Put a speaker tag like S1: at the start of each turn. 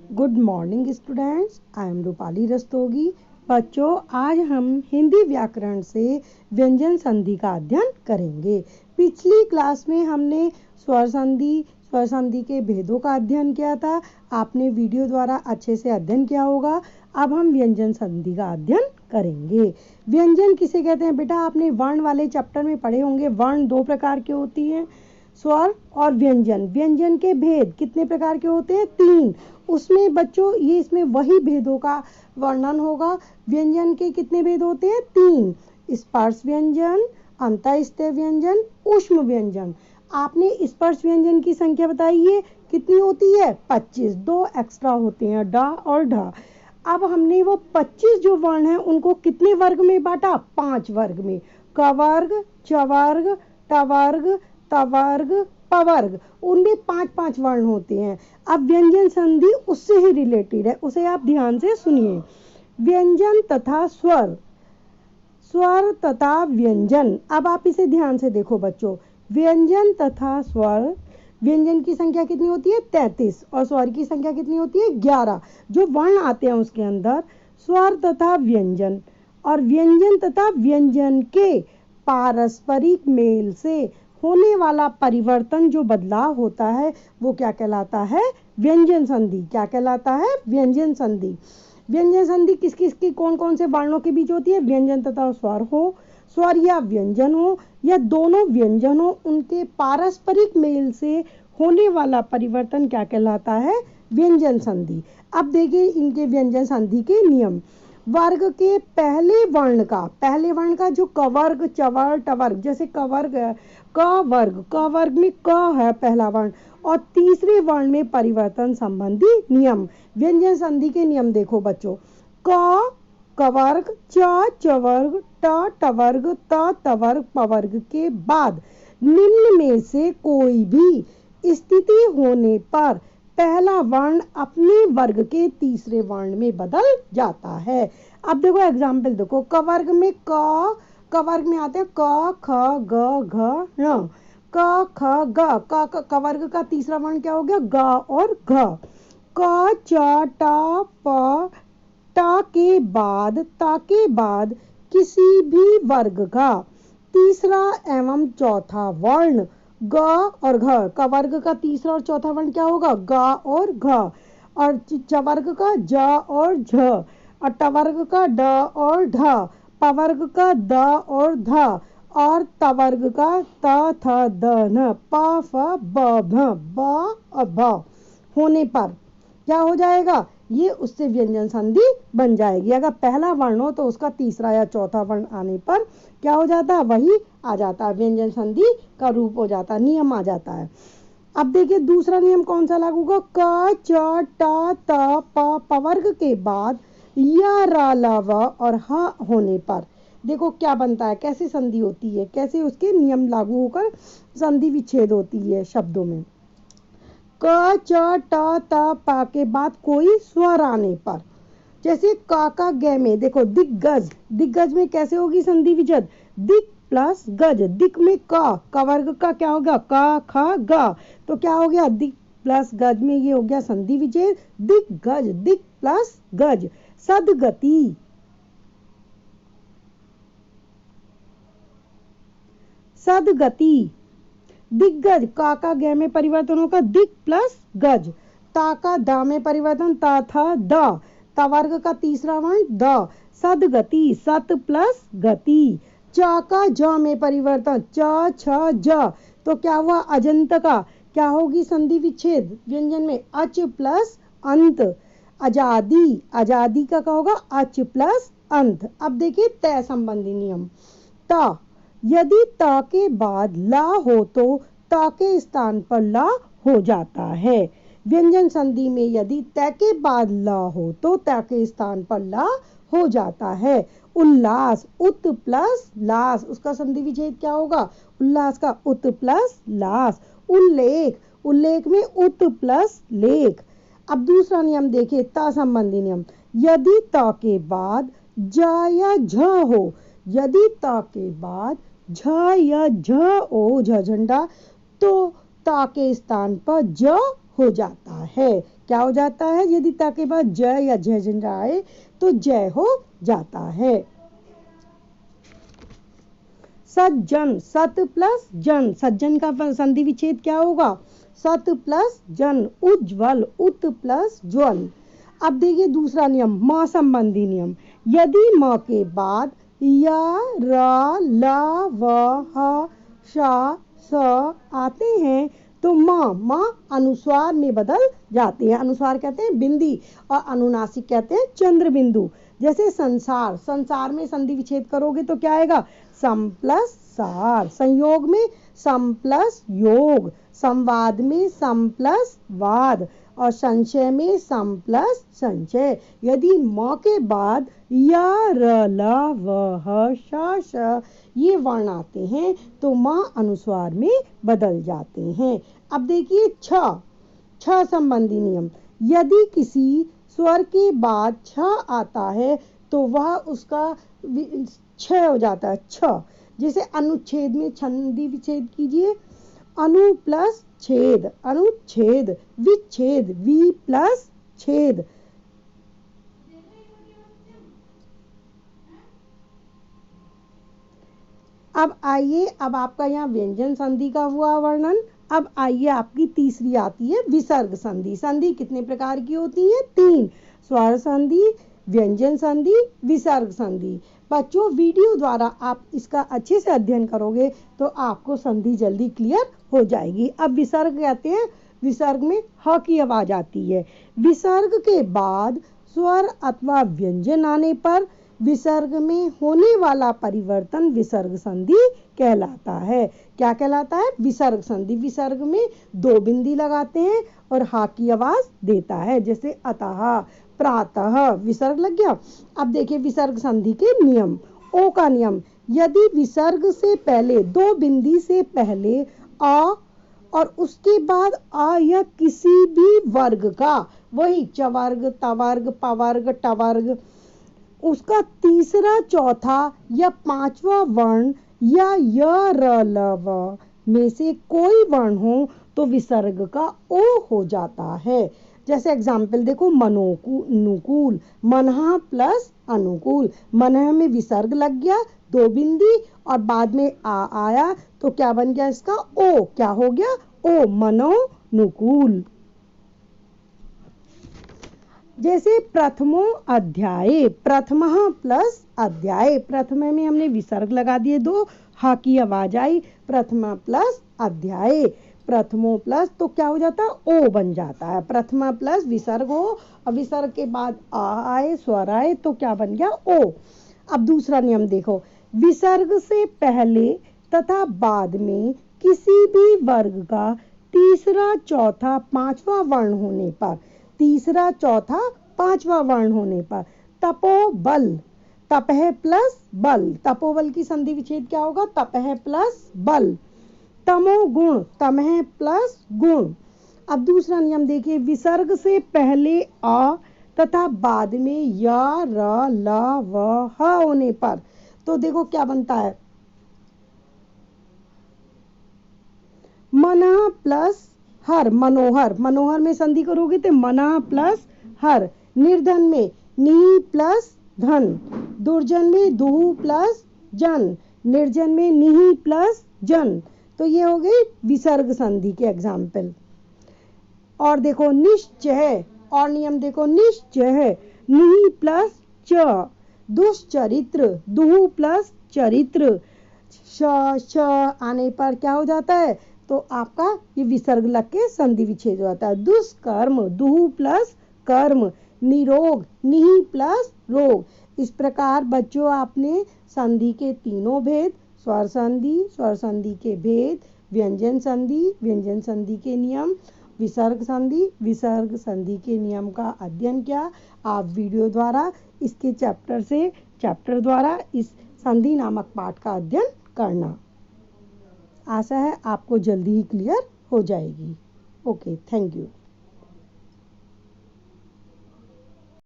S1: Good morning students, I am Rupali Rastogi. बच्चों, आज हम हिंदी व्याकरण से व्यंजन संधि का अध्ययन करेंगे। पिछली क्लास में हमने स्वर संधि के भेदों का अध्ययन किया था। आपने वीडियो द्वारा अच्छे से अध्ययन किया होगा। अब हम व्यंजन संधि का अध्ययन करेंगे। व्यंजन किसे कहते हैं बेटा? आपने वर्ण वाले चैप्टर में पढ़े होंगे। वर्ण दो प्रकार की होती हैं, स्वर और व्यंजन। व्यंजन के भेद कितने प्रकार के होते हैं? 3। उसमें बच्चों ये इसमें वही भेदों का वर्णन होगा। व्यंजन के कितने भेद होते हैं? 3। स्पर्श व्यंजन, अंतःस्थीय व्यंजन, ऊष्म व्यंजन। आपने स्पर्श व्यंजन की संख्या बताई है, कितनी होती है? 25। 2 एक्स्ट्रा होते हैं, डा और ढा। अब हमने वो 25 जो वर्ण हैं उनको कितने वर्ग में बांटा? 5 वर्ग में। क वर्ग, च वर्ग, ट वर्ग, त वर्ग, प वर्ग। उनमें 5-5 वर्ण होते हैं। अब व्यंजन संधि उससे ही रिलेटेड है, उसे आप ध्यान से सुनिए। व्यंजन तथा स्वर, स्वर तथा व्यंजन। अब आप इसे ध्यान से देखो बच्चों। व्यंजन तथा स्वर, व्यंजन की संख्या कितनी होती है? 33 और स्वर की संख्या कितनी होती है? 11। जो वर्ण आते हैं उसके अंदर स्वर तथा व्यंजन, और व्यंजन तथा व्यंजन के पारस्परिक मेल से होने वाला परिवर्तन, जो बदलाव होता है, वो क्या कहलाता है? व्यंजन संधि। क्या कहलाता है? व्यंजन संधि। व्यंजन संधि किस किस की, कौन कौन से वर्णों के बीच होती है? व्यंजन तथा स्वर हो, स्वर या व्यंजन हो, या दोनों व्यंजन हो, उनके पारस्परिक मेल से होने वाला परिवर्तन क्या कहलाता है? व्यंजन संधि। अब देखिए इनके व्यंजन संधि के नियम। वर्ग के पहले वर्ण का जो क वर्ग, च वर्ग, ट वर्ग, जैसे क वर्ग है, क वर्ग में क है पहला वर्ण, और तीसरे वर्ण में परिवर्तन संबंधी नियम। व्यंजन संधि के नियम देखो बच्चों। क वर्ग, च वर्ग, ट वर्ग, त वर्ग, प वर्ग के बाद निम्न में से कोई भी स्थिति होने पर पहला वर्ण अपने वर्ग के तीसरे वर्ण में बदल जाता है। अब देखो एग्जाम्पल देखो। क वर्ग में क वर्ग में आते हैं क, ख, ग, घ, ण। क, ख, ग। क वर्ग का तीसरा वर्ण क्या हो गया? ग और घ। क, च, ट, प, ता के बाद किसी भी वर्ग का तीसरा एवं चौथा वर्ण ग और घ। क वर्ग का तीसरा और चौथा वर्ण क्या होगा? ग और घ। और च वर्ग का ज और झ, और ट वर्ग का ड और ढ, प वर्ग का द और ध, और त वर्ग का त, थ, द, न, प, फ, ब, भ, ब और भ होने पर क्या हो जाएगा? ये उससे व्यंजन संधि बन जाएगी। अगर पहला वर्ण हो तो उसका तीसरा या चौथा वर्ण आने पर क्या हो जाता है? वही आ जाता है, व्यंजन संधि का रूप हो जाता है, नियम आ जाता है। अब देखिए दूसरा नियम कौन सा लागू होगा? क, च, ट, त, प वर्ग के बाद य, र, ल, व और ह होने पर देखो क्या बनता है, कैसे संधि होती है, कैसे उसके नियम लागू होकर संधि विच्छेद होती है शब्दों में। क, च, ट, त, प के बाद कोई स्वर आने पर, जैसे का ग में देखो दिग्गज, दिग्गज में कैसे होगी संधि विच्छेद? दिक प्लस गज। दिक में क वर्ग का क्या होगा? क, ख, ग, तो क्या हो गया? दिक प्लस गज में ये हो गया संधि विच्छेद, दिग्गज। दिक प्लस गज। सदगति, सदगति। दिग्गज, का ग में परिवर्तन होगा दिक प्लस गज। ता का द में परिवर्तन ता था द, ता वर्ग का तीसरा वर्ण द, सदगति। सत प्लस गति। च का ज में परिवर्तन च, छ, ज, तो क्या हुआ? अजंत का क्या होगी संधि विच्छेद व्यंजन में? अच प्लस अंत। आजादी, आजादी का क्या होगा? अच प्लस अंत। अब देखिए तय संबंधी नियम। त, यदि त के बाद ला हो तो त के स्थान पर ला हो जाता है। व्यंजन संधि में यदि त के बाद ला हो तो त के स्थान पर ला हो जाता है। उल्लास, उत प्लस लास, उसका संधि विच्छेद क्या होगा? उल्लास का उत प्लस लास। उल्लेख, उल्लेख में उत प्लस लेख। अब दूसरा नियम देखिए, त संबंधी नियम। यदि त के बाद ज या झ हो, यदि त के बाद झ या झ ओ, झ झंडा, तो ता के स्थान पर ज हो जाता है। क्या हो जाता है? यदि त के बाद ज या झ आए तो जय हो जाता है। सज्जन, सत प्लस जन, सज्जन का संधि विच्छेद क्या होगा? सत प्लस जन। उज्ज्वल, उत प्लस ज्वल। अब देखिए दूसरा नियम, म संबंधी नियम। यदि म के बाद या, र, ल, व, ह, श, स आते हैं तो म अनुस्वार में बदल जाते हैं। अनुस्वार कहते हैं बिंदी और अनुनासिक कहते हैं चंद्र बिंदु। जैसे संसार, संसार में संधि विच्छेद करोगे तो क्या आएगा? सम प्लस सार। संयोग में सम प्लस योग। संवाद में सम प्लस वाद। और संशय में सम प्लस संचय। यदि म के बाद या, र, ल, व, ह, श, श ये वर्ण आते हैं तो म अनुस्वार में बदल जाते हैं। अब देखिए छ संबंधी नियम। यदि किसी स्वर के बाद छ आता है तो वह उसका छ हो जाता है। छ जैसे अनुच्छेद में संधि विच्छेद कीजिए। अनु प्लस छेद, अनुच्छेद। विच्छेद, वि प्लस छेद। अब आइए, अब आपका यहाँ व्यंजन संधि का हुआ वर्णन। अब आइए आपकी तीसरी आती है विसर्ग संधि। संधि कितने प्रकार की होती है? 3। स्वर संधि, व्यंजन संधि, विसर्ग संधि। बच्चों वीडियो द्वारा आप इसका अच्छे से अध्ययन करोगे तो आपको संधि जल्दी क्लियर हो जाएगी। अब विसर्ग कहते हैं, विसर्ग में ह की आवाज आती है। विसर्ग के बाद स्वर अथवा व्यंजन आने पर विसर्ग में होने वाला परिवर्तन विसर्ग संधि कहलाता है। क्या कहलाता है? विसर्ग संधि। विसर्ग में 2 बिंदी लगाते हैं और हा की आवाज देता है। जैसे अतः, प्रातः विसर्ग लग गया। अब देखिए विसर्ग संधि के नियम। ओ का नियम, यदि विसर्ग से पहले 2 बिंदी से पहले आ और उसके बाद आ या किसी भी वर्ग का, वही चवर्ग, तवर्ग, पवर्ग, टवर्ग, उसका तीसरा, चौथा या 5वां वर्ण या य, र, ल, व में से कोई वर्ण हो तो विसर्ग का ओ हो जाता है। जैसे एग्जाम्पल देखो, मनोनुकूल, मनः प्लस अनुकूल। मनः में विसर्ग लग गया 2 बिंदी और बाद में आ आया तो क्या बन गया इसका? ओ। क्या हो गया? ओ, मनोनुकूल। जैसे प्रथमो अध्याय, प्रथमः प्लस अध्याय। प्रथम में हमने विसर्ग लगा दिए 2, हा की आवाज आई, प्रथमा प्लस अध्याय। प्रथमो प्लस तो क्या हो जाता है? ओ बन जाता है। प्रथमा प्लस विसर्ग हो और विसर्ग के बाद आ आए, स्वर आए तो क्या बन गया? ओ। अब दूसरा नियम देखो, विसर्ग से पहले तथा बाद में किसी भी वर्ग का तीसरा, चौथा, 5वां वर्ण होने पर, तीसरा, चौथा, 5वां वर्ण होने पर तपोबल, तपह प्लस बल, तपोबल की संधि विच्छेद क्या होगा? तपह प्लस बल। तमोगुण, तमह प्लस गुण। अब दूसरा नियम देखिए, विसर्ग से पहले आ तथा बाद में या, र, ल, व, ह होने पर तो देखो क्या बनता है? मना प्लस हर, मनोहर। मनोहर में संधि करोगे तो मना प्लस हर। निर्धन में नी प्लस धन। दुर्जन में दुहु प्लस जन। निर्जन में निहि प्लस जन। तो ये हो गई विसर्ग संधि के एग्जाम्पल। और देखो निश्चय, और नियम देखो, निश्चय, निहि प्लस च। दुष्चरित्र, दुहु प्लस चरित्र। श आने पर क्या हो जाता है? तो आपका ये विसर्ग लग के संधि विच्छेद हो जाता है। दुष्कर्म, दुहु प्लस कर्म। निरोग, निहि प्लस रोग। इस प्रकार बच्चों आपने संधि के तीनों भेद, स्वर संधि के भेद, व्यंजन संधि के नियम, विसर्ग संधि के नियम का अध्ययन किया। आप वीडियो द्वारा इसके चैप्टर द्वारा इस संधि नामक पाठ का अध्ययन करना। आशा है आपको जल्दी ही क्लियर हो जाएगी। Okay, thank you.